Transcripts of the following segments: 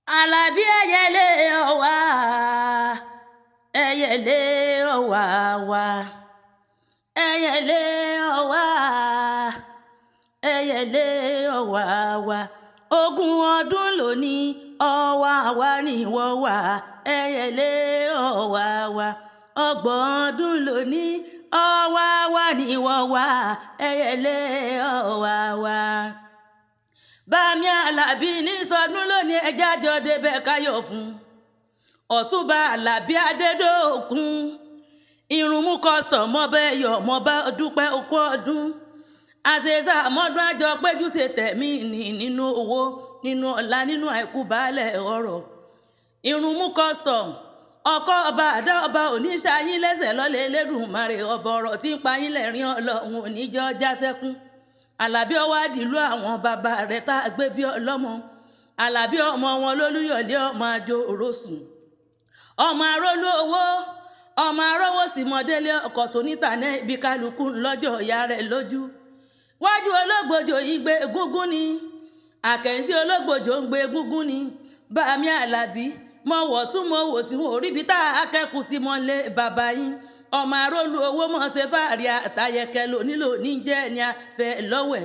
Àlàbí ẹyẹlé ọ̀wá, ẹyẹlé ọ̀wá wá, ẹyẹlé ọ̀wá, ẹyẹlé ọ̀wá wá. Ogún ọdún lónìí ọ̀wá wá ní ìwọ wá, ẹyẹlé ọ̀wá wá. Ọgbọ̀n ọdún lónìí ọ̀wá wá ní ìwọ wá, ẹyẹlé ọ̀wá wá. Bámi Àlàbí ní sọdún lónìí ẹjá jọ débẹ̀ káyọ̀ fún. Ọ̀túnba Àlàbí Adédòkun, Irunmú custom mọ́bẹ̀ yọ̀ mọ́bá dúpẹ́ okú ọdún. Àṣẹṣà mọ́dún àjọ péjú ṣe tẹ̀mí nínú owó, nínú ọlá, nínú àìkú baálẹ̀ ọrọ̀. Irunmú custom, ọkọ ọba àdá ọba oníṣàyín lẹ́sẹ̀ lọ́lẹ̀ Elédùmarè ọba ọ̀rọ̀ tí ń pa yín lẹ́rìn Ọlọ́run oníjọ́ jásẹ́kún. Àlàbí ọwá dìlú àwọn bàbá rẹ̀ tá a gbé bí ọlọ́mọ. Àlàbí ọmọ wọn lólúyọ̀lé ọmọ àjò òrosùn. Ọmọ arólú owó, ọmọ arówó sì mọdélé ọkọ̀ tó níta ní ibi kálukú lọ́jọ́ ìyá rẹ̀ lójú. Wájú ológbòjò yìí gbé egúngún ni, àkẹ́ntì ológbòjò ń gbé egúngún ni. Bámi Àlàbí mọ wọ̀ tún mọ wò sí wọn ò ríbi tá a kẹ́kù sí mọ́lé bàbá yín. Ọmọ arólú owó mọ̀ ṣe fàárí àtàyẹ̀kẹ́ lò nílò níjẹ́ ní abẹ lọ́wẹ̀.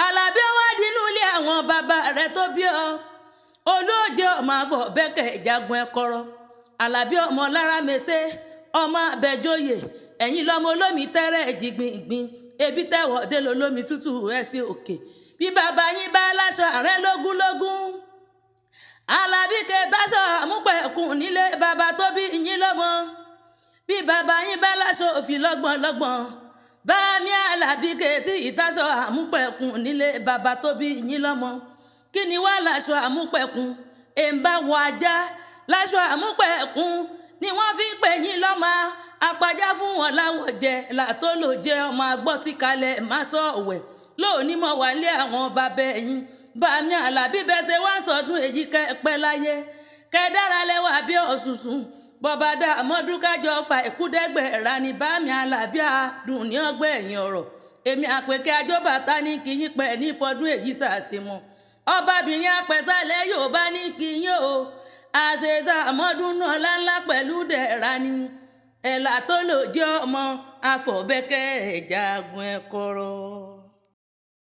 Àlàbí ọwá dínú ilé àwọn bàbá rẹ̀ tó bí ọ. Olóòjé ọmọ àfọ̀ bẹ́kẹ̀ ìjagun ẹ̀kọ́rọ́. Àlàbí ọmọ lára mẹ́sẹ́, ọmọ abẹ́jọ́yè, ẹ̀yìn lọ́mọ olómi tẹ́rẹ̀ jìgbìngbìn, ebi tẹ̀wọ̀ dé lolómi tútù ẹ̀ sí òkè. Bí bàbá yín bá láṣọ àrẹ lógúnlógún. Àlàbí kẹtàṣọ àmúpẹ̀kùn nílé bàbá tó bí yín lọ́mọ. Bí bàbá yín bá láṣọ òfin lọ́gbọ̀nlọ́gbọ̀n. Bámi Àlàbí kẹtì ìtàṣọ àmúpẹ̀kùn nílé bàbá tó bí yín lọ́mọ. Kí ni wá láṣọ àmúpẹ̀kùn? Èǹbá wọ ajá láṣọ àmúpẹ̀kùn ni wọ́n fi pè yín lọ́mọ. Apajá fún wọn láwọ̀ jẹ làtólò jẹ ọmọ agbọ́ tí kalẹ̀ má sọ ọ̀wẹ̀. Lóòní mọ̀ wá lé àwọn bàbá ẹ̀yìn. Bámi Àlàbí bẹ́sẹ̀ wá sọdún èyí kẹ́pẹ́ láyé. Kẹ́dára lẹ́wà bí òṣùṣùn. Bọ́bá dá àmọ́dún kájọ fa ìkúdẹ́gbẹ̀rà ní Bámi Àlàbí àdùn ní ọgbẹ́ ẹ̀yìn ọ̀rọ̀. Èmi àpèkẹ́ àjọbàtà ní kí yín pẹ́ ní fọdún èyí sàṣemọ́. Ọbabìnrin apẹ̀sálẹ̀ Yorùbá ní kí yín o. Àṣẹṣà àmọ́dún náà láńlá pẹ̀lú dẹ̀ra ni. Ẹ̀là tó lò jẹ́ ọmọ àfọ̀bẹ́kẹ́ ìjagun ẹ̀kọ́rọ́.